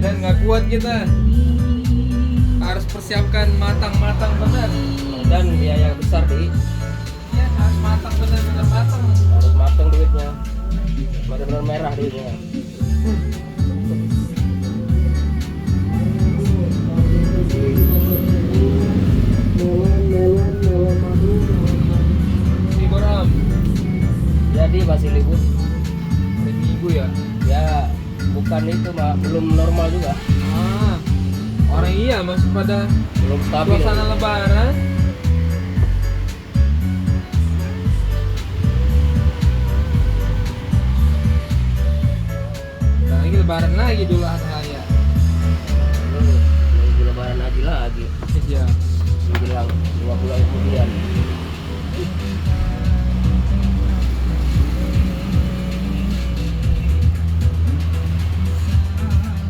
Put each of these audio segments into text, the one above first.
dan nggak kuat kita. Harus persiapkan matang-matang benar. Dan biaya besar di. Ya harus matang benar-benar matang. Harus matang duitnya. Benar-benar merah duitnya. Libur Om. Jadi masih libur. Hari Minggu ya. Ya bukan itu Mbak, belum normal juga. Ah, orang iya masih pada Belum stabil. suasana Lebaran. Nah, lagi Lebaran lagi dulu saya. Nunggu lebaran lagi. Iya. Menjelang 2 bulan kemudian.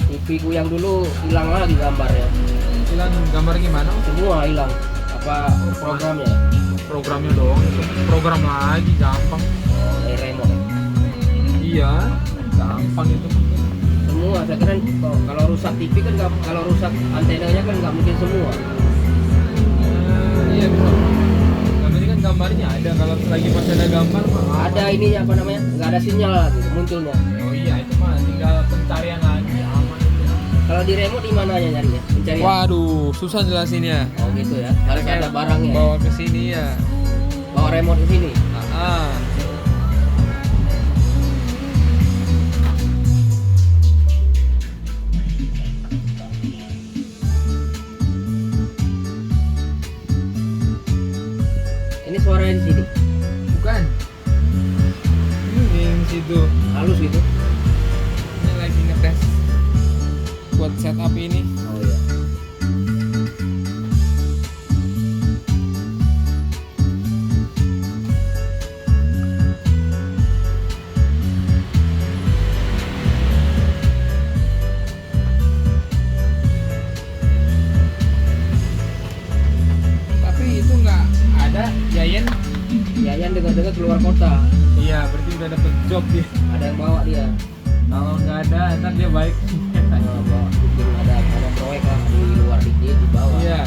TV ku yang dulu hilang lagi gambarnya. Hilang gambar gimana? Semua hilang. Apa programnya? Programnya doang itu. Program lagi gampang. Dari remote. Iya, gampang itu. Semua saya kira kalau rusak TV kan nggak, kalau rusak antenanya kan nggak mungkin semua. Iya betul. Yang penting kan gambarnya ada. Kalau lagi masih ada gambar mah Ada ininya apa namanya? Nggak ada sinyal lagi munculnya. oh iya itu mah tinggal pencarian lagi aman. Kalau di remote di mananya nyarinya? Pencarian. Waduh, susah jelasinnya. Oh gitu ya. Harus ada barangnya. Bawa ke sini ya. Bawa remote ke sini. Ah. Ini suaranya di sini. Bukan. Ini yang situ. Halus gitu. Ini lagi ngetes buat setup ini. Oh iya. Tapi itu nggak ada Yayan. Yayan dengar-dengar keluar kota. Iya, berarti udah dapet job dia. Ada yang bawa dia. Kalau nggak ada, ntar dia balik. Bawa bikin ada proyek lah di luar dikit di bawah. Iya.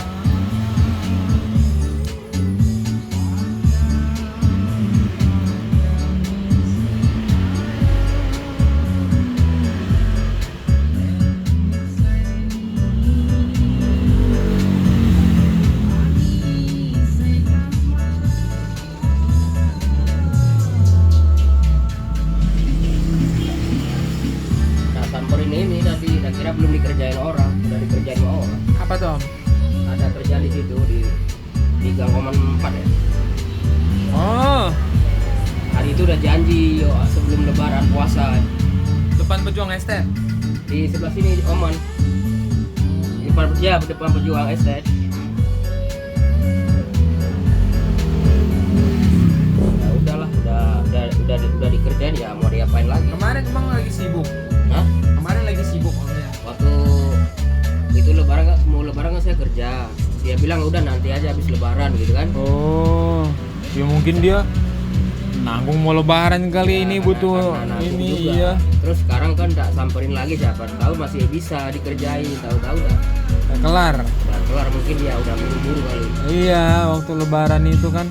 Nah samperin ini tadi saya kira belum dikerjain orang, udah dikerjain sama orang. Apa tuh? Om? Ada kerjaan di situ di Gang Koman 4 ya. Oh, Hari itu udah janji yo, sebelum lebaran puasa depan Pejuang Estate. di sebelah sini Oman. Di depan, ya depan Pejuang Estate. Ya udahlah, udah dikerjain ya mau diapain lagi. Kemarin emang lagi sibuk. Hah? Kemarin lagi sibuk omnya. Waktu itu lebaran mau lebaran kan saya kerja. Dia bilang udah nanti aja habis lebaran gitu kan. Oh, ya mungkin dia nanggung mau lebaran kali Ya, ini karena- butuh karena nabung ini juga. iya. Terus sekarang kan tak samperin lagi, siapa tahu masih bisa dikerjain, tahu-tahu dah Nggak kelar. udah kelar, mungkin dia udah buru-buru kali. Iya, waktu lebaran itu kan.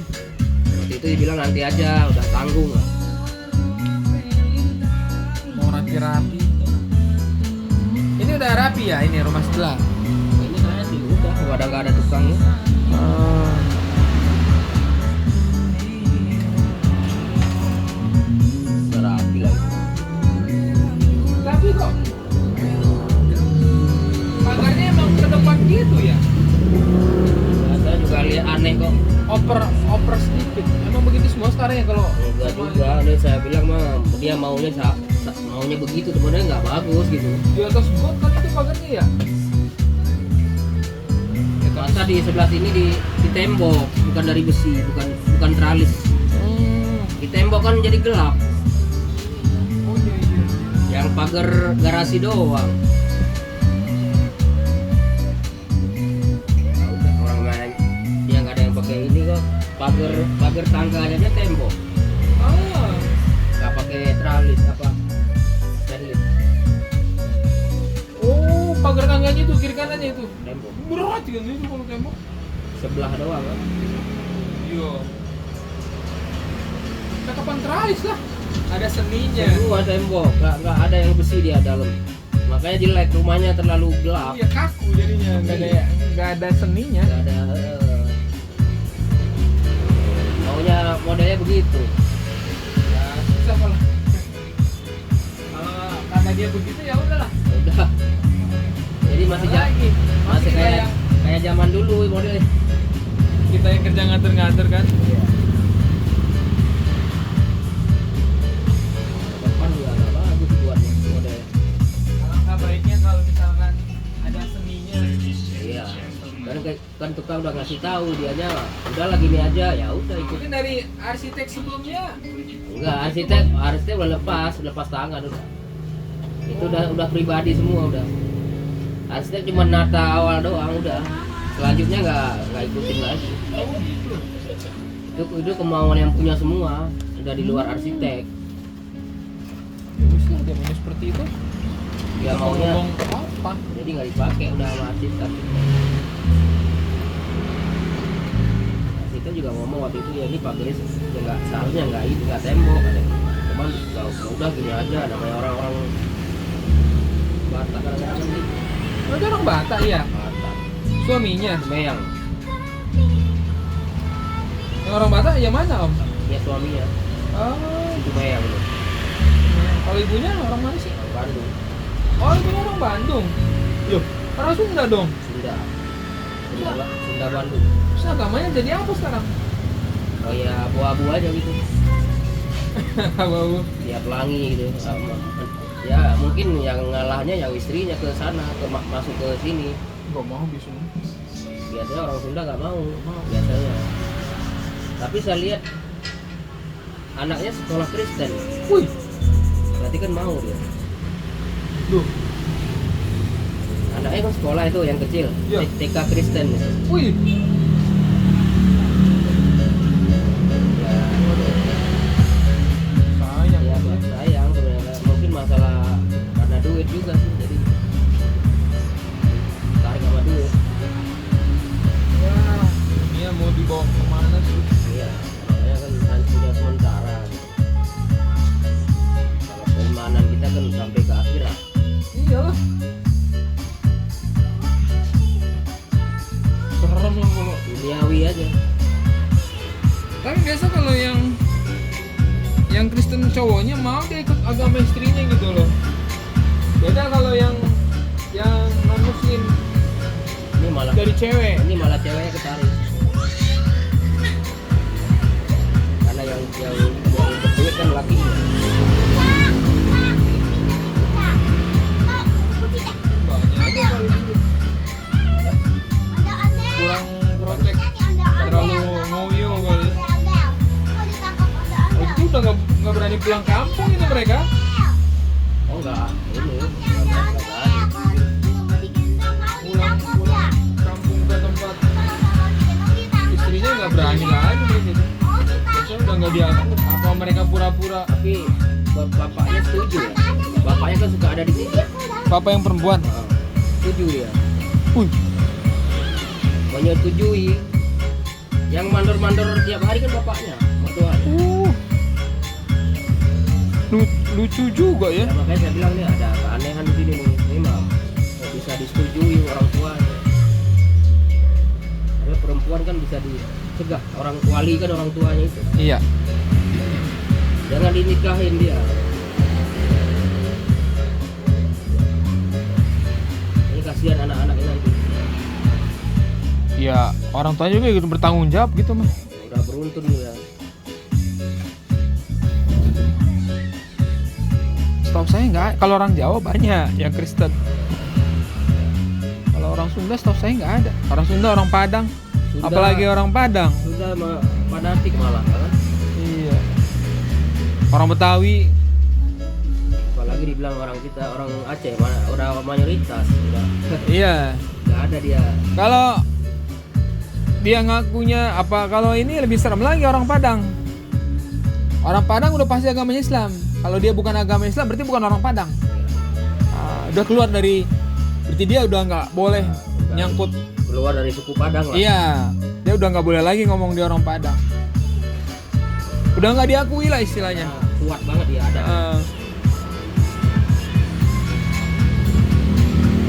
Waktu itu dia bilang nanti aja, udah tanggung lah. Mau rapi-rapi. Ini udah rapi ya ini rumah sebelah. Ini saya sih udah nggak ada tukangnya. Oh. Udah rapi lagi. Tapi kok pagarnya emang ke depan gitu ya? Ya, saya juga lihat aneh kok. Oper sedikit. Emang begitu semua sekarang ya kalau Enggak juga, nih saya bilang mah dia maunya maunya begitu, sebenarnya nggak bagus gitu. di atas got kan itu pagarnya ya? Masa di sebelah sini di tembok, bukan dari besi, bukan teralis. Di tembok kan jadi gelap. Oh iya iya. Yang pagar garasi doang. Nah, udah orang main, dia nggak ada yang pakai ini kok. Pagar tangga aja tembok, Ah, nggak pakai teralis apa stainless. oh mananya itu? Tembok. Berat kan itu kalau tembok. Sebelah doang kan. Iya. Cakapan teralis lah. Ada seninya. Semua tembok, nggak ada yang besi dia dalam. Makanya jelek, rumahnya terlalu gelap. Iya kaku jadinya, nggak ada seninya. Nggak ada. Maunya modelnya begitu. Ya susah malah. Kalau karena dia begitu ya udahlah. Udah. Jadi masih lagi. masih kita kayak zaman dulu modelnya. kita yang kerja ngatur-ngatur kan. Iya. Depan juga nggak bagus buatnya modelnya. Alangkah baiknya kalau misalkan ada seninya. Iya. Kan tukang udah ngasih tahu dianya, udah lagi ini aja, ya udah ikut. Mungkin dari arsitek sebelumnya. Enggak, arsitek udah lepas tangan udah. Itu udah pribadi semua udah. Arsitek cuma nata awal doang udah. Selanjutnya nggak ikutin lagi. Itu kemauan yang punya semua, udah di luar arsitek. Bagus lah dia maunya seperti itu. Dia Kita maunya ngomong apa? jadi nggak dipakai udah sama arsitek. Arsitek juga ngomong waktu itu ya ini Pak Geris ya nggak seharusnya nggak tembok ada. Cuman udah gini aja namanya orang-orang Batak kadang-kadang gitu. Oh, itu orang Batak ya? Batak. Suaminya. Meyang, Yang orang Batak ya mana om? ya suaminya. Oh, Itu Meyang itu. kalau ibunya orang mana sih? Orang Bandung. Oh, ibunya orang Bandung. Yo, orang Sunda dong. Sunda Bandung. Terus agamanya jadi apa sekarang? Oh ya abu-abu aja gitu. Abu-abu. Dia pelangi gitu. Ya mungkin yang ngalahnya yang istrinya ke sana masuk ke sini. Gak mau biasanya. Biasanya orang Sunda nggak mau biasanya. Tapi saya lihat anaknya sekolah Kristen. Wih, Berarti kan mau dia. duh, Anaknya kan sekolah itu yang kecil. Iya. TK Kristen. wih. Ya, Sayang. ya sayang sebenarnya. Mungkin masalah karena duit juga sih. Jadi tarik sama duit. Wah, dunia mau dibawa kemana sih? Iya, makanya kan hancurnya sementara. Kalau keimanan kita kan sampai ke akhirat. Iyalah. Serem lah kalau. Duniawi aja. Tapi biasa kalau yang Kristen cowoknya mau dia ikut agama istrinya gitu loh. Beda kalau yang non muslim Ini malah dari cewek. ceweknya ketarik. Karena yang berduit kan lakinya. Banyak aja kalau gitu. Kurang protek, terlalu ngoyo kali. Oh, itu udah nggak berani pulang kampung itu mereka. Oh enggak, ini enggak Pulang kampung ke tempat istrinya nggak berani lagi gitu. Biasanya udah nggak dianggap. Apa mereka pura-pura? Tapi bapaknya setuju ya. Bapaknya kan suka ada di sini. Bapak yang perempuan. Setuju dia. Wih, Menyetujui. Yang mandor-mandor tiap hari kan bapaknya, mertuanya. Lucu juga ya. Ya, makanya saya bilang nih ada keanehan di sini nih, memang nggak bisa disetujui orang tuanya. Karena perempuan kan bisa dicegah, orang wali kan orang tuanya itu. Iya. Jangan dinikahin dia. Ini kasihan anak-anaknya nanti. Ya orang tuanya juga ikut bertanggung jawab gitu mah. Udah beruntun ya. Setahu saya nggak. Kalau orang Jawa banyak yang Kristen. Kalau orang Sunda setahu saya nggak ada. Orang Sunda, orang Padang. Sunda- Apalagi orang Padang. Sudah fanatik malah kan. Iya. Orang Betawi. Apalagi dibilang orang kita orang Aceh mana udah mayoritas udah Iya. nggak ada dia. Kalau dia ngakunya apa? Kalau ini lebih serem lagi orang Padang. Orang Padang udah pasti agamanya Islam. Kalau dia bukan agama Islam berarti bukan orang Padang. Udah keluar dari Berarti dia udah nggak boleh Udah nyangkut. keluar dari suku Padang lah. Iya, dia udah nggak boleh lagi ngomong dia orang Padang. Udah nggak diakui lah istilahnya. Kuat banget dia ada.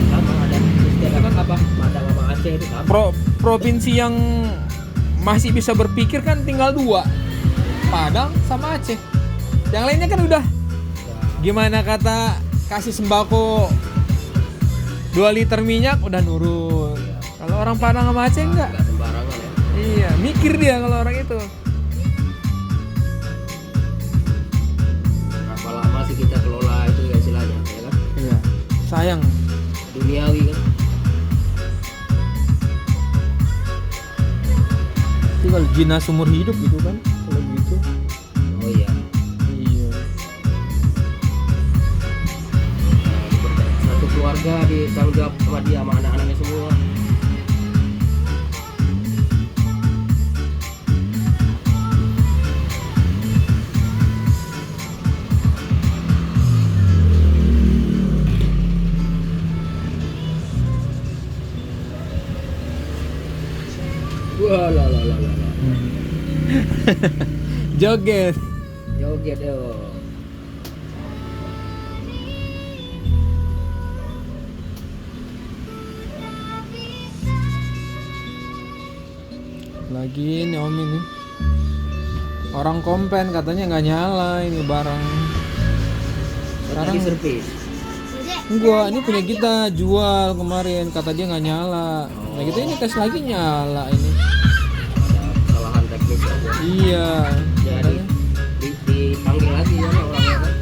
Sama ada istilah kan apa? Padang sama Aceh itu sama. Provinsi yang masih bisa berpikir kan tinggal 2, Padang sama Aceh. Yang lainnya kan udah gimana kata kasih sembako 2 liter minyak udah nurun. Kalau orang Padang sama Aceh enggak. Nggak sembarangan ya. Iya, mikir dia kalau orang itu. Berapa lama sih kita kelola itu ya istilahnya, ya kan? Iya. Sayang. Duniawi kan. Itu kalau jinak seumur hidup gitu kan. Kalau gitu. Oh iya. Iya. Satu keluarga ditanggung jawab sama dia sama anak-anaknya semua. Wah lah. Joget. Joget yo. Lagi nih Om ini. Orang komplain katanya nggak nyala ini barang. Sekarang Lagi servis. enggak, ini punya kita jual kemarin kata dia nggak nyala. Nah gitu ini tes lagi nyala ini. Ada kesalahan teknis aja. Iya. Jadi dipanggil lagi ya orangnya kan.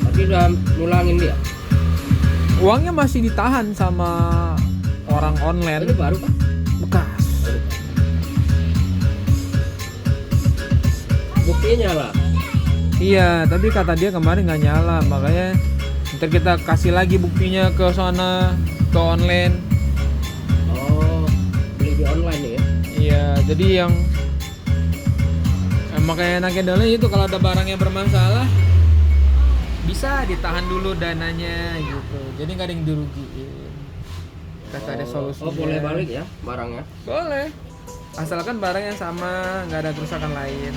Tapi udah ngulangin dia. Uangnya masih ditahan sama orang Ini online baru kan? bekas. Buktinya nyala. Iya, tapi kata dia kemarin nggak nyala, makanya ntar kita kasih lagi buktinya ke sana, ke online. Oh, beli di online nih ya. Iya, jadi yang makanya enaknya adalah itu kalau ada barang yang bermasalah bisa ditahan dulu dananya gitu. Jadi nggak ada yang dirugiin. Kita ada solusinya. Oh, boleh balik ya barangnya. Boleh. Asalkan barang yang sama, nggak ada kerusakan lain.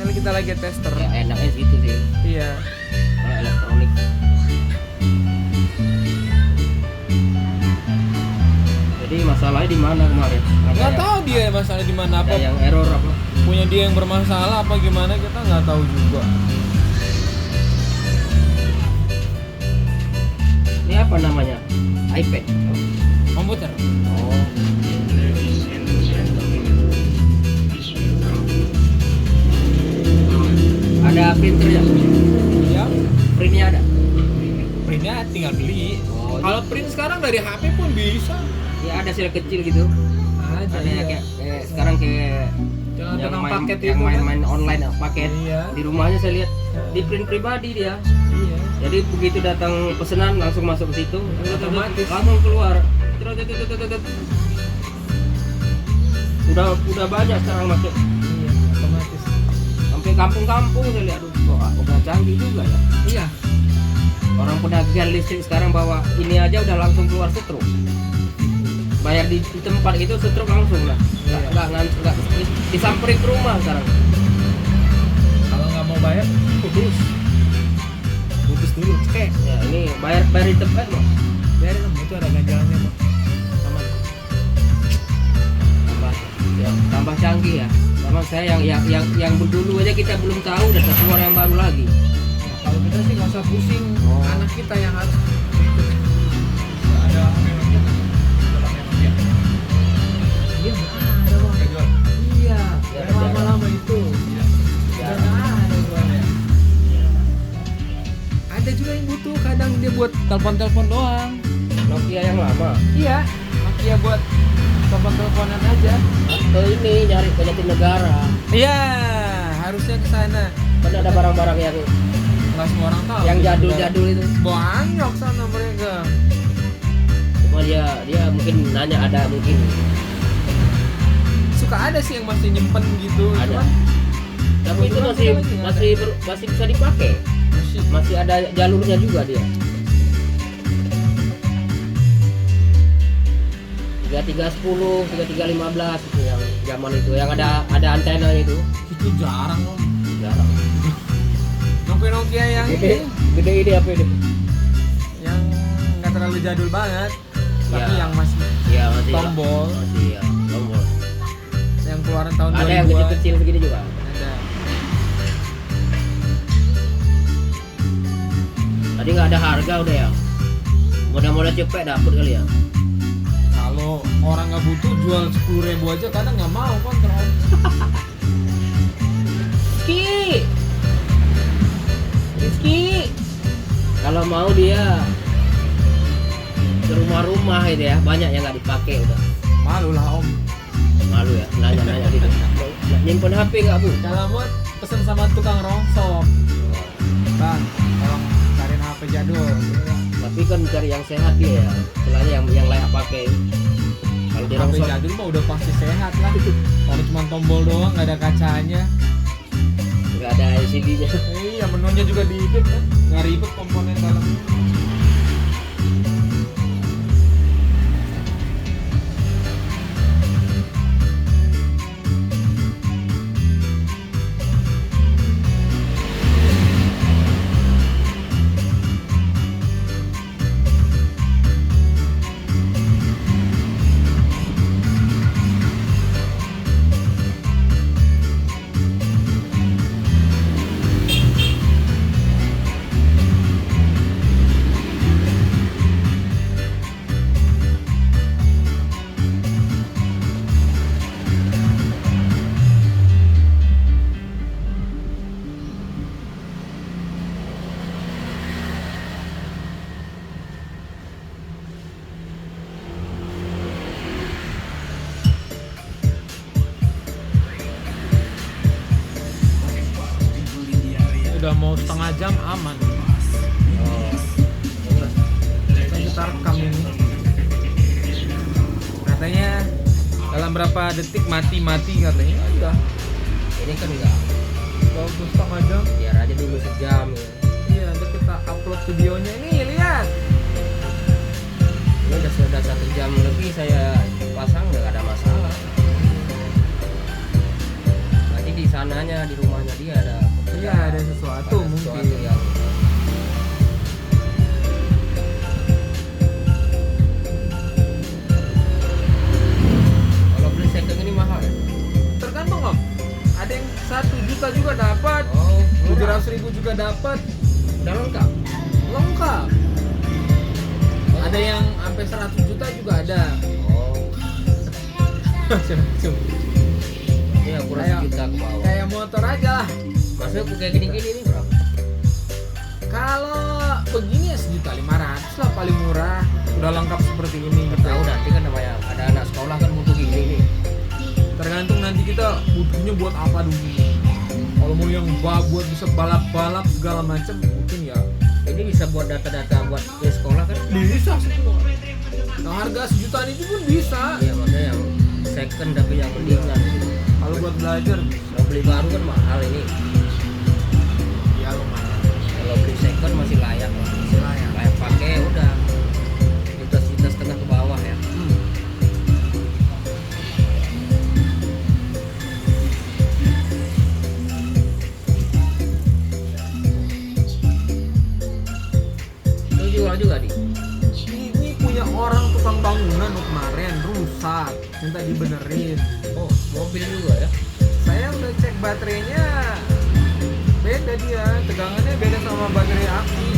Ini kita lagi tester. Ya enaknya gitu sih. Iya. Kalau elektronik. Jadi masalahnya di mana kemarin? Nggak tahu dia masalah di mana apa. Ada yang error apa? Punya dia yang bermasalah apa gimana kita nggak tahu juga. Ini apa namanya? iPad. Komputer. Oh. Ada printernya? Ya. Printnya ada? Printnya tinggal beli. Oh, Kalau print sekarang dari HP pun bisa. ya ada sel kecil gitu. Ada Ada ya kayak sekarang kayak yang paket yang itu kan. main online paket. Iya. Di rumahnya saya lihat di print pribadi dia. Iya. Jadi begitu datang pesanan langsung masuk ke situ, Otomatis. langsung keluar. Udah banyak sekarang masuk. Iya, otomatis. Sampai kampung-kampung saya lihat, aduh kok udah canggih juga ya. Iya. Orang pedagang listrik sekarang bawa ini aja udah langsung keluar setruk. Bayar di tempat itu setruk langsung lah. Nggak disamperin ke rumah sekarang. Kalau nggak mau bayar, putus dulu. Cek. Ya ini bayar di tempat loh. Biarin om, itu ada ganjalannya om. Aman. Tambah canggih ya. Sama saya yang dulu aja kita belum tahu udah keluar yang baru lagi. Ya, kalau kita sih nggak usah pusing. Oh. Anak kita yang harus. Ada Nokia kan? Iya, ada bang. Iya, Ya, yang lama-lama itu. Ya. Udah nggak ada jualnya. Ada juga yang butuh, kadang dia buat telepon-telepon doang. Nokia yang lama. Iya, Nokia buat telepon-teleponan aja. Atau ini nyari ke Jatinegara. Iya, harusnya ke sana. Kan ada barang-barang yang Nggak semua orang tahu. yang jadul-jadul itu. Banyak sana mereka. Cuma dia mungkin nanya ada mungkin. Suka ada sih yang masih nyimpen gitu. Ada. Cuman Tapi itu kebetulan kita lagi nggak masih bisa dipakai. masih Masih ada jalurnya juga dia. 3310, 3315 itu yang zaman itu yang ada antena itu. Itu jarang om. Jarang. Nokia yang Gede ini apa ini? yang nggak terlalu jadul banget, tapi Ya. yang masih Iya masih. tombol, Masih ya, tombol. yang keluaran tahun Ada yang 2000-an. kecil-kecil begini juga. Ada. Tadi nggak ada harga udah ya. Modal-modal cepet dapet kali ya. Kalau orang nggak butuh jual 10.000 aja kadang nggak mau kontrol. Rizky. Kalau mau dia ke rumah-rumah itu ya, banyak yang nggak dipakai udah. Malu lah om. Malu ya, nanya-nanya gitu. Nyimpen HP nggak bu? Kalau mau pesen sama tukang rongsok, bang, tolong cariin HP jadul. Tapi kan cari yang sehat dia ya, istilahnya yang layak pakai. Kalau di HP rongsok jadul mah udah pasti sehat lah. Kalau cuma tombol doang nggak ada kacanya. nggak ada LCD-nya. Iya, menunya juga dikit kan, nggak ribet komponen dalamnya. Udah mau setengah jam aman. Oh, Kita rekam ini. Katanya dalam berapa detik mati katanya. Ya udah. ini kan enggak. Bagus setengah jam. Biar aja dulu sejam ya. Iya, nanti kita upload videonya. Ini lihat. Ini udah 1 jam lebih saya pasang nggak ada masalah. Berarti di sananya di rumahnya dia ada. Iya, ada sesuatu ada mungkin. sesuatu yang kalau beli second ini mahal ya? Tergantung om. Ada yang 1 juta juga dapat. Oh, 700.000 juga dapat. udah lengkap. Lengkap. Ada yang sampai 100 juta juga ada. Oh, ini akurat Kayak- sejuta ke bawah. Kayak motor aja lah. Masuk kayak gini-gini ini berapa? Kalau begini ya 1.500.000 lah paling murah. Udah lengkap seperti ini. Tahu nanti kan namanya ada anak sekolah kan butuh gini nih. Tergantung nanti kita butuhnya buat apa dulu. Kalau mau yang buat bisa balap-balap segala macam mungkin ya Ini bisa buat data-data buat di sekolah kan? bisa semua. Nah, harga 1 jutaan itu pun bisa. Iya maksudnya yang second tapi yang mendingan gitu. Kalau buat belajar Kalau beli baru kan mahal ini. ya lumayan. Kalau beli second masih layak lah. Lumayan. Layak pakai udah. Juta setengah ke bawah ya. Itu jual juga di. Ini punya orang tukang bangunan kemarin rusak, minta dibenerin. Oh mobil juga ya. Saya udah cek baterainya, beda dia, tegangannya beda sama baterai aki.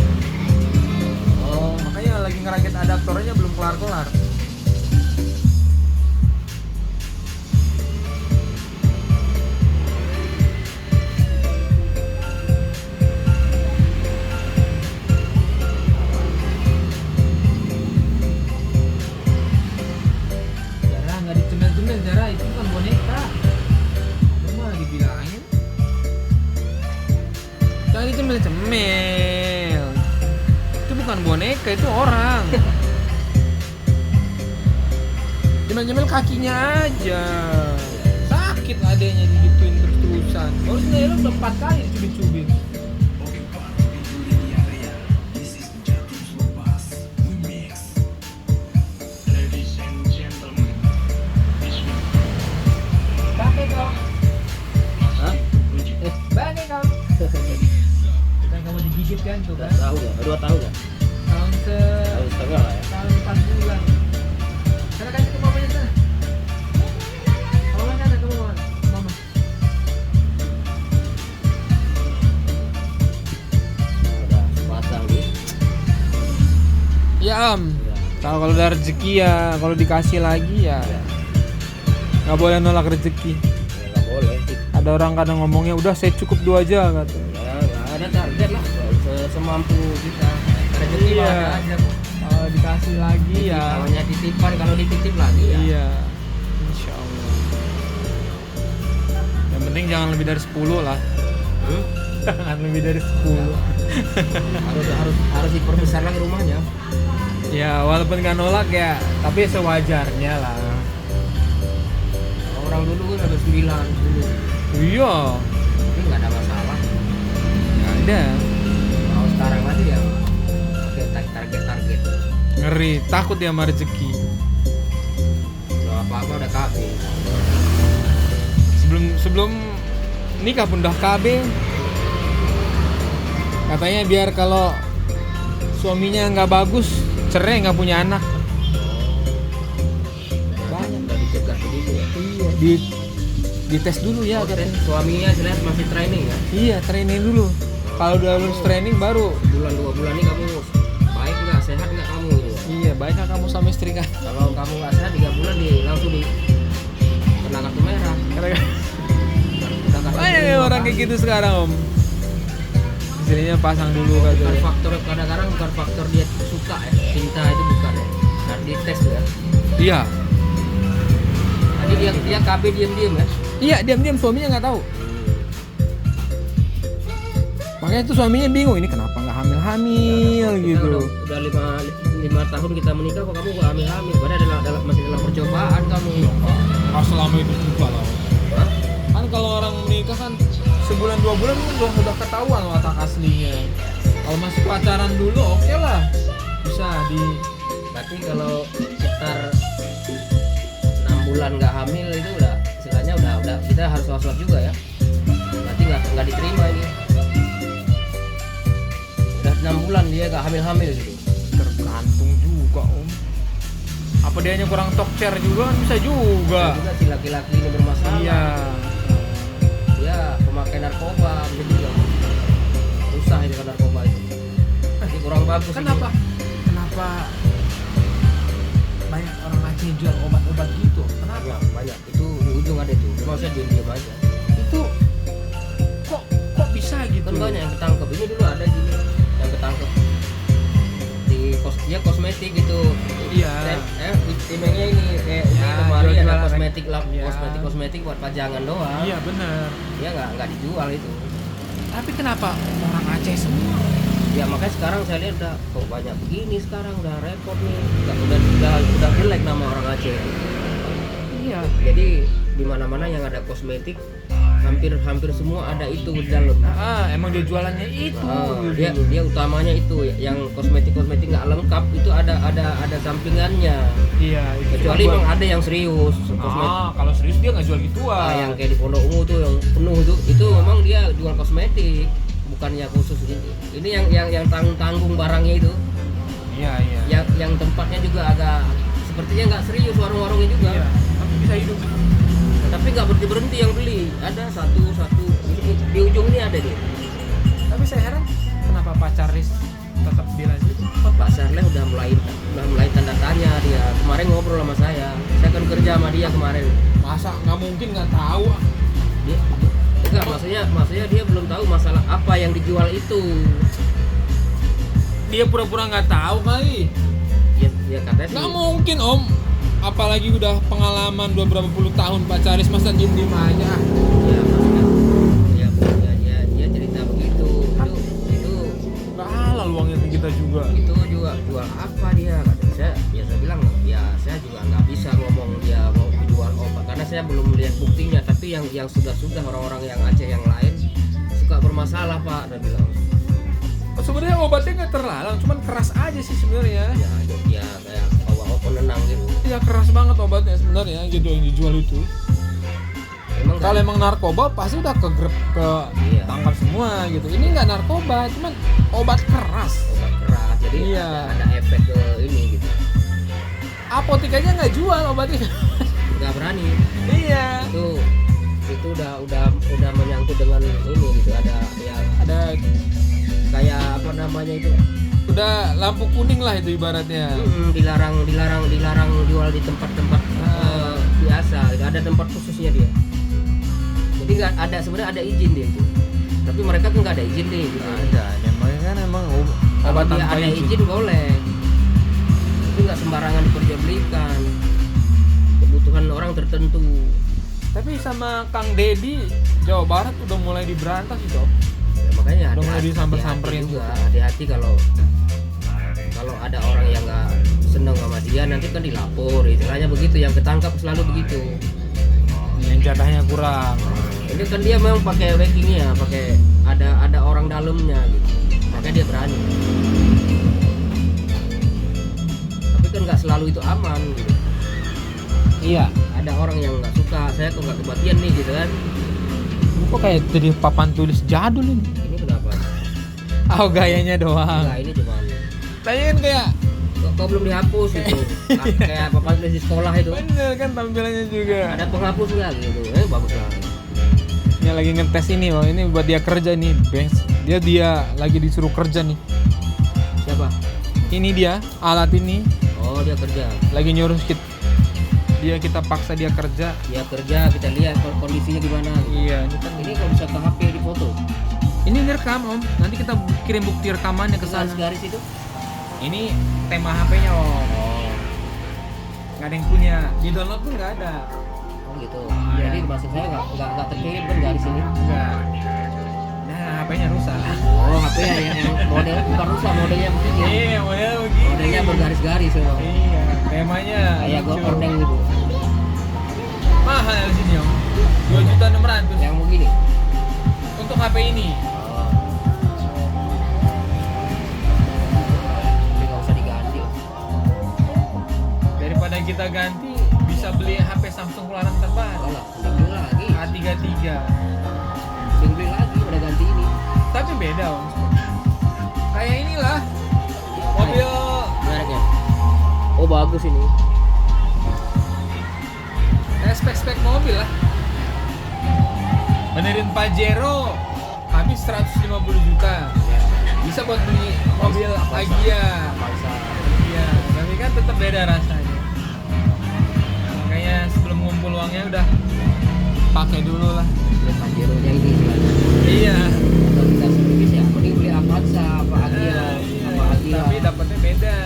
Oh Makanya lagi ngerakit adaptornya belum kelar-kelar. Jarah nggak dicemil-cemil, Jarah itu bukan boneka. Cuma dibilangin jangan dicemil-cemil. Itu bukan boneka, itu orang. Cemil-cemil kakinya aja. Sakit adanya digituin terus-terusan. Harus ngelok udah 4 kali dicubit-cubit. itu kan. Tahu ya, 2 tahun ya. Tahun Tahun setengah lah ya. tahun 4 bulan. Sana kasih ke mamanya sana. Mama sana ke mama. Mama. Udah pasang nih. Ya Om. Ya. Kalau udah rezeki ya, kalau dikasih lagi ya Ya. nggak boleh nolak rezeki. Ya, nggak boleh. Ada orang kadang ngomongnya udah saya cukup 2 aja kata. Ya, nggak ada target lah. Semampu kita. Rezeki mah ada aja. Kalau dikasih lagi ya. Namanya titipan, kalau dititip lagi ya. Iya. Insya Allah. Yang penting jangan lebih dari 10 lah. Jangan lebih dari 10. harus diperbesar lagi rumahnya. Ya walaupun nggak nolak ya, tapi sewajarnya lah. Orang dulu kan ada 9 dulu. Iya. Tapi nggak ada masalah. Nggak ada. Kalau sekarang aja ya oke, target Ngeri, takut ya sama rezeki. kalau apa-apa udah KB. Sebelum nikah pun udah KB. Katanya biar kalau suaminya nggak bagus, cerai nggak punya anak. Banyak udah dicegah begitu ya. Iya. Di tes dulu ya. Oh, tes Katanya. suaminya jelas masih training ya. Iya, training dulu. Kalau udah lulus training baru. Bulan 2 bulan ini kamu baik nggak, sehat nggak kamu gitu ya. Iya, baik kan kamu sama istri kan. Kalau kamu nggak sehat 3 bulan langsung kena kartu merah. Udah kartu Banyak kuning, ya orang makasih. kayak gitu sekarang Om. Istrinya pasang dulu Bukan katanya. faktor kadang-kadang bukan faktor dia suka ya, cinta itu bukan ya. Harus dites tuh ya. Iya. Tadi dia KB diam-diam ya. Iya, diam-diam suaminya nggak tahu. Makanya tuh suaminya bingung, ini kenapa nggak hamil-hamil Kita gitu. Udah 5 tahun kita menikah kok kamu gak hamil-hamil. Padahal masih dalam percobaan kamu. Nggak selama itu juga lah. Hah? Kan kalau orang menikah kan sebulan 2 bulan udah ketahuan watak aslinya. Kalau masih pacaran dulu oke lah, bisa di. Berarti kalau sekitar 6 bulan nggak hamil itu udah istilahnya udah kita harus was-was juga ya. Berarti nggak diterima ini. Udah 6 bulan dia nggak hamil gitu. Tergantung juga Om. Apa dianya kurang tokcer juga kan bisa juga. Juga si laki-laki ini bermasalah. Iya. Dia pemakai narkoba, jadi juga susah itu kan narkoba itu. Jadi kurang bagus. Kenapa? Kenapa banyak orang Aceh jual obat-obat gitu? Kenapa? Banyak. Itu di ujung ada tuh. Cuma saya diam aja. Itu kok bisa gitu? Kan banyak yang ketangkep. Ini dulu ada gini yang ketangkep di dia kosmetik gitu. Iya. Timenya ini kayak Ya, kemarin ada jual-jualan. kosmetik lah, Iya. kosmetik buat pajangan doang. Iya bener. Dia nggak dijual itu. Tapi kenapa orang Aceh semua? Ya makanya sekarang saya lihat udah kok banyak begini sekarang udah repot nih. Udah jelek nama orang Aceh. Iya. Jadi di mana-mana yang ada kosmetik hampir semua ada itu di dalam. Emang dia jualannya itu. Dia utamanya itu yang kosmetik nggak lengkap itu ada sampingannya. Iya. Itu Kecuali juga. memang ada yang serius kosmetik. Kalau serius dia nggak jual gituan. Yang kayak di Pondok Ungu tuh yang penuh itu memang dia jual kosmetik, bukannya khusus gitu. Ini yang tanggung barangnya itu. Iya. Yang tempatnya juga agak sepertinya nggak serius warung-warungnya juga. Iya. Tapi bisa hidup. Tapi nggak berhenti yang beli. Ada satu di ujung ini ada dia. Tapi saya heran kenapa Pak Charles tetap dilanjut. Pak Sarleh udah mulai tanda tanya dia. Kemarin ngobrol sama saya kan kerja sama dia kemarin. Masa nggak mungkin nggak tahu? Dia enggak, maksudnya dia belum tahu masalah apa yang dijual itu. Dia pura-pura nggak tahu kali. Ya katanya sih. Nggak mungkin Om. Apalagi udah pengalaman beberapa puluh tahun Pak Charles, masa diem aja. Ya maksudnya dia cerita begitu. Itu Nggak halal uangnya ke kita juga. itu juga jual apa dia kata saya. Saya bilang ya saya juga nggak bisa ngomong dia mau jual obat karena saya belum melihat buktinya. Tapi yang sudah orang-orang yang Aceh yang lain suka bermasalah Pak, dia bilang. Sebenarnya obatnya nggak terlarang, cuman keras aja sih sebenarnya. Ya kayak bawa penenang gitu. Ya keras banget obatnya sebenarnya gitu yang dijual itu. Kalau emang narkoba pasti udah ke Iya. tangkap semua gitu. Ini nggak narkoba, cuman obat keras. obat keras, jadi Iya. ada efek ke ini gitu. Apotek aja nggak jual obatnya. Nggak berani. Iya. Itu udah menyangkut dengan ini gitu, ada ya Ada kayak apa namanya itu, udah lampu kuning lah itu ibaratnya. dilarang jual di tempat-tempat biasa gitu. Ada tempat khususnya dia, jadi nggak ada, sebenarnya ada izin dia itu, tapi mereka tuh nggak ada izin deh gitu. Ada, emang kan emang Kalau obat dia tanpa ada izin boleh, itu nggak sembarangan diperjualbelikan, kebutuhan orang tertentu. Tapi sama Kang Dedi Jawa Barat udah mulai diberantas itu. Ya, makanya Udah mulai hati-hati disamper-samperin juga, hati-hati kalau ada orang yang nggak seneng sama dia, nanti kan dilapor, istilahnya begitu, yang ketangkap selalu begitu. Yang jatahnya kurang. Ini kan dia memang pakai backingnya, pakai ada orang dalamnya gitu, makanya dia berani. Tapi kan nggak selalu itu aman gitu. Iya. Ada orang yang nggak suka, saya kok nggak kebatian nih gitu kan. Kok kayak jadi papan tulis jadul ini. Ini kenapa? Oh, gayanya doang. Enggak, ini cuma Tanya kan kayak kok belum dihapus itu. Kayak papan tulis di sekolah itu. bener kan tampilannya juga. Ada penghapus nggak gitu? Bagus lah. Yang lagi ngetes ini, oh ini buat dia kerja nih, Bengs. Dia lagi disuruh kerja nih. Siapa? Ini dia, alat ini Oh, dia kerja. lagi nyuruh kita paksa dia kerja. Dia kerja, kita lihat kondisinya gimana. Iya, ini kan Ini kalau bisa ke HP di foto. ini direkam Om. Nanti kita kirim bukti rekamannya ke sana. Garis itu. Ini tema HP-nya Om. Oh, Nggak ada yang punya. Di download pun nggak ada. oh gitu. Iya. Jadi maksud saya nggak terkirim kan garis ini. Enggak. Nah, HP-nya rusak. Oh, HP ya yang model bukan rusak, modelnya begini. Iya, model begini. Modelnya bergaris-garis memang. Iya, temanya Kayak gue lucu. ordeng gitu. Mahal di sini Om. 2.600.000 Yang begini. untuk HP ini. Oh. Tapi nggak usah diganti. Daripada kita ganti, bisa beli HP Samsung keluaran terbaru. Oh lah, beli lagi. A33. Beli lagi, udah ganti ini. Tapi beda Om. Kayak inilah mobil Mereknya. Oh bagus ini. spek-spek mobil lah. Benerin Pajero habis 150 juta. Ya. Bisa buat beli mobil Agya. Bangsa. Iya, tapi kan tetap beda rasanya. Makanya sebelum ngumpul uangnya udah pakai dulu lah. Beli Pajero-nya ini istilahnya. Iya. Kalau kita sedikit ya, mending beli Avanza, apa Agila, apa Agila. Tapi dapatnya beda.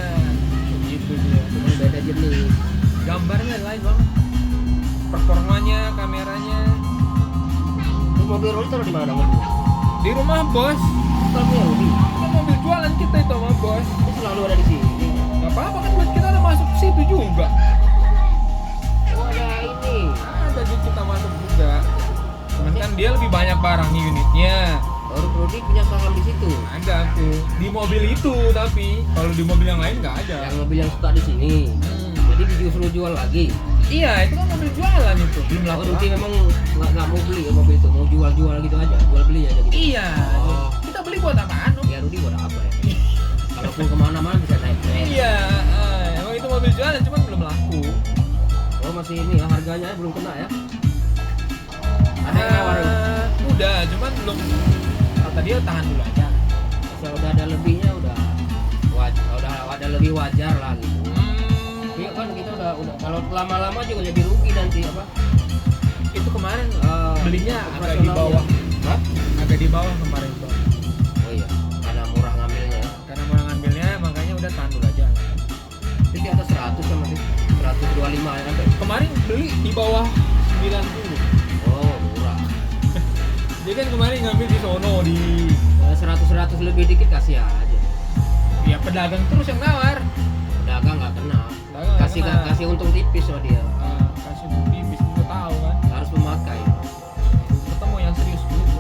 Gitu dia. Cuma beda jenis. Gambarnya lain banget. Performanya, kameranya. Ini mobil Ruli taruh di mana mobil? Di rumah bos. Bukan punya Ruli. Kan mobil jualan kita itu sama bos. Ini selalu ada di sini. Gak apa-apa kan buat kita ada masuk ke situ juga. Oh ada ini. Ada duit kita masuk juga. Cuman kan dia lebih banyak barangnya unitnya. Baru Ruli punya saham di situ. Ada aku di mobil itu, tapi kalau di mobil yang lain nggak ada. Yang mobil yang suka di sini. Jadi justru jual lagi. Iya, itu kan mobil jualan itu. Belum Oh, laku. Ruli memang nggak mau beli ya mobil itu, mau jual-jual gitu aja, jual beli aja gitu. Iya. Oh. Kita beli buat apaan? Om? Ya Rudi buat apa ya? Kalaupun kemana-mana bisa naik. Iya, emang itu mobil jualan cuman belum laku. Oh masih ini ya, harganya belum kena ya? Ada yang nawarin? Udah, cuman belum. Kata dia tahan dulu aja. Kalau udah ada lebihnya udah ada lebih wajar lah gitu. Iya kan kita udah kalau lama-lama juga jadi rugi nanti apa? Itu kemarin belinya agak di operasionalnya. bawah. Hah? Agak di bawah kemarin tuh. Oh iya, karena murah ngambilnya. Karena mau ngambilnya makanya udah tahan dulu aja. Itu di atas 100 sama sih, 125 ya kan? Kemarin beli di bawah 90. Oh murah. Dia kan kemarin ngambil di sono di 100 lebih dikit kasih aja. ya pedagang terus yang nawar. Pedagang nggak kena. Pedagang nggak Kasih kena. kasih untung tipis sama dia. Kasih bukti bisnis gue tahu kan. Harus memakai. Ketemu yang serius gitu.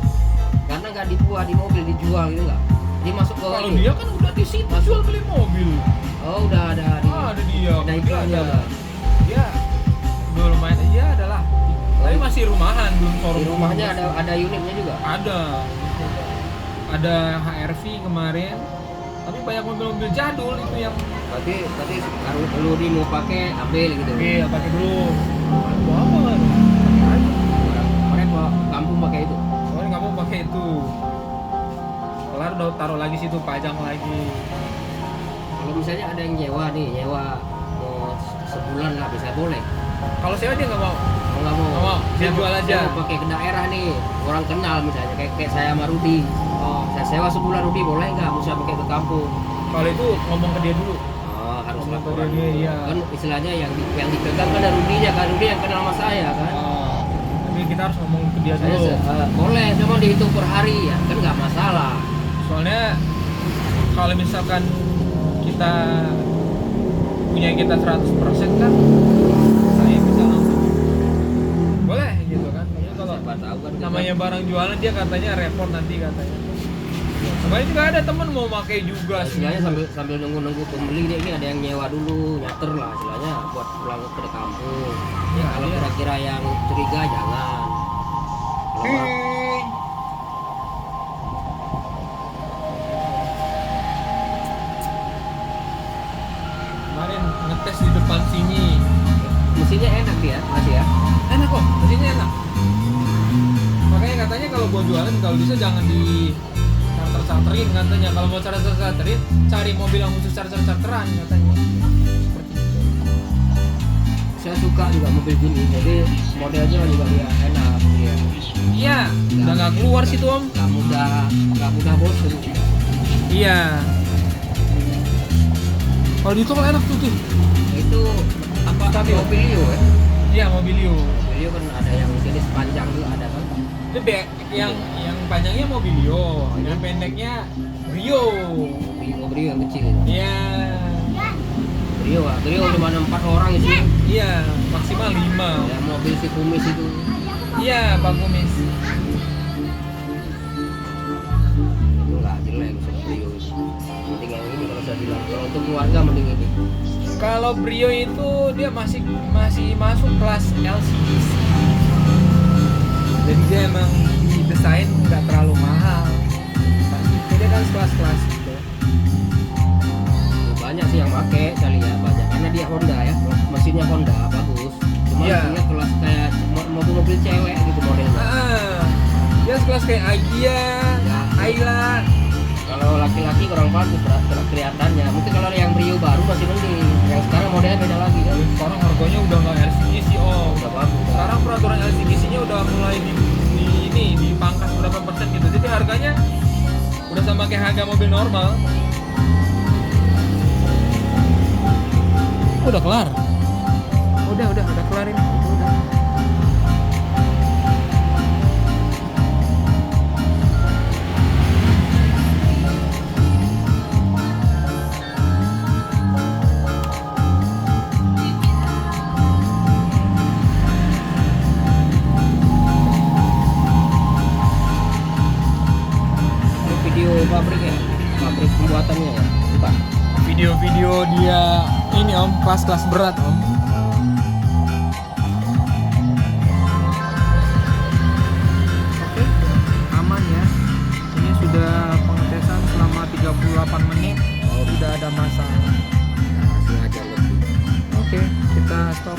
Karena nggak dibuat di mobil dijual gitu nggak? Dia masuk ke Kalau ini. dia kan udah di situ Masuk. jual beli mobil. Oh udah ada di. Ada dia. Ada Dia iklannya. Dia udah lumayan aja adalah. Tapi masih rumahan, belum Di showroom. rumahnya ada unitnya juga. Ada HRV kemarin, tapi banyak mobil-mobil jadul itu yang Berarti kalau dia mau pakai Abel gitu. oke pakai dulu. Mau apa kan? Kemarin bawa kampung pakai itu. Soalnya nggak mau pakai itu. Kelar udah taruh lagi situ, pajang lagi. Kalau misalnya ada yang nyewa mau sebulan lah bisa boleh. Kalau sewa dia nggak mau. Kalau nggak mau, Nggak mau, dia jual aja. Saya mau pakai ke daerah nih, orang kenal misalnya kayak saya sama Rudi. Oh, Saya sewa sebulan Rudi boleh nggak? Mau saya pakai ke kampung? kalau itu ngomong ke dia dulu. Oh, harus Ngomong ke laporan. dia, iya. Kan istilahnya yang dipegang kan ada Rudinya kan, Rudi yang kenal sama saya kan. Oh, tapi kita harus ngomong ke dia Saya dulu. boleh, cuma dihitung per hari ya, kan nggak masalah. Soalnya kalau misalkan kita punya kita 100% kan saya bisa langsung boleh gitu kan. Tapi kalau Siapa tahu kan namanya barang jualan dia katanya repot nanti katanya. Sebenarnya juga ada temen mau pakai juga sih. istilahnya sambil nunggu pembeli dia ini ada yang nyewa dulu, nyater lah istilahnya buat pulang ke kampung. Ya, Kalau iya. kira-kira yang curiga jangan. Kalau Kemarin ngetes di depan sini. mesinnya enak dia masih ya. Enak kok, mesinnya enak. Makanya katanya kalau buat jualan kalau bisa jangan di charterin katanya. Kalau mau charterin, cari mobil yang khusus charteran katanya. Seperti itu. Saya suka juga mobil gini, jadi modelnya juga dia enak dia. Iya, udah nggak keluar sih tuh om. Nggak mudah bosan. Iya. Kalau di tol enak tuh. Itu apa Stabil. Mobilio ya? Iya, Mobilio. Mobilio kan ada yang jenis panjang juga ada kan. Itu yang panjangnya Mobilio, yang pendeknya Brio. Brio yang kecil itu. Iya. Brio cuma 4 orang isinya. Iya, maksimal 5. Ya mobil si kumis itu. Iya, Pak Kumis. Itu nggak jelek Brio itu. Mending yang ini kalau saya bilang. Kalau untuk keluarga mending ini. Kalau Brio itu dia masih masuk kelas LCGC. Jadi dia emang didesain nggak terlalu mahal. Jadi kan kelas-kelas gitu. Banyak sih yang pakai saya lihat banyak karena dia Honda ya. Mesinnya Honda bagus. Cuma Iya. dia kelas kayak mobil-mobil cewek gitu modelnya. Dia sekelas kayak Agia, Ya. Ayla. Kalau laki-laki kurang bagus kelihatannya. Mungkin kalau yang Brio baru masih mending. Yang sekarang modelnya beda lagi kan. Sekarang harganya udah nggak LCGC om. Udah bagus. Sekarang peraturan LCGC-nya udah mulai dipangkas berapa persen gitu. Jadi harganya udah sama kayak harga mobil normal. Udah kelar. Udah kelar ini. Udah. Ini video pabrik pembuatannya ya, bukan? Video-video dia ini om, kelas-kelas berat om. Oke, aman ya. Ini sudah pengetesan selama 38 menit. Tidak ada masalah. Nah, sengaja lebih. Oke, kita stop.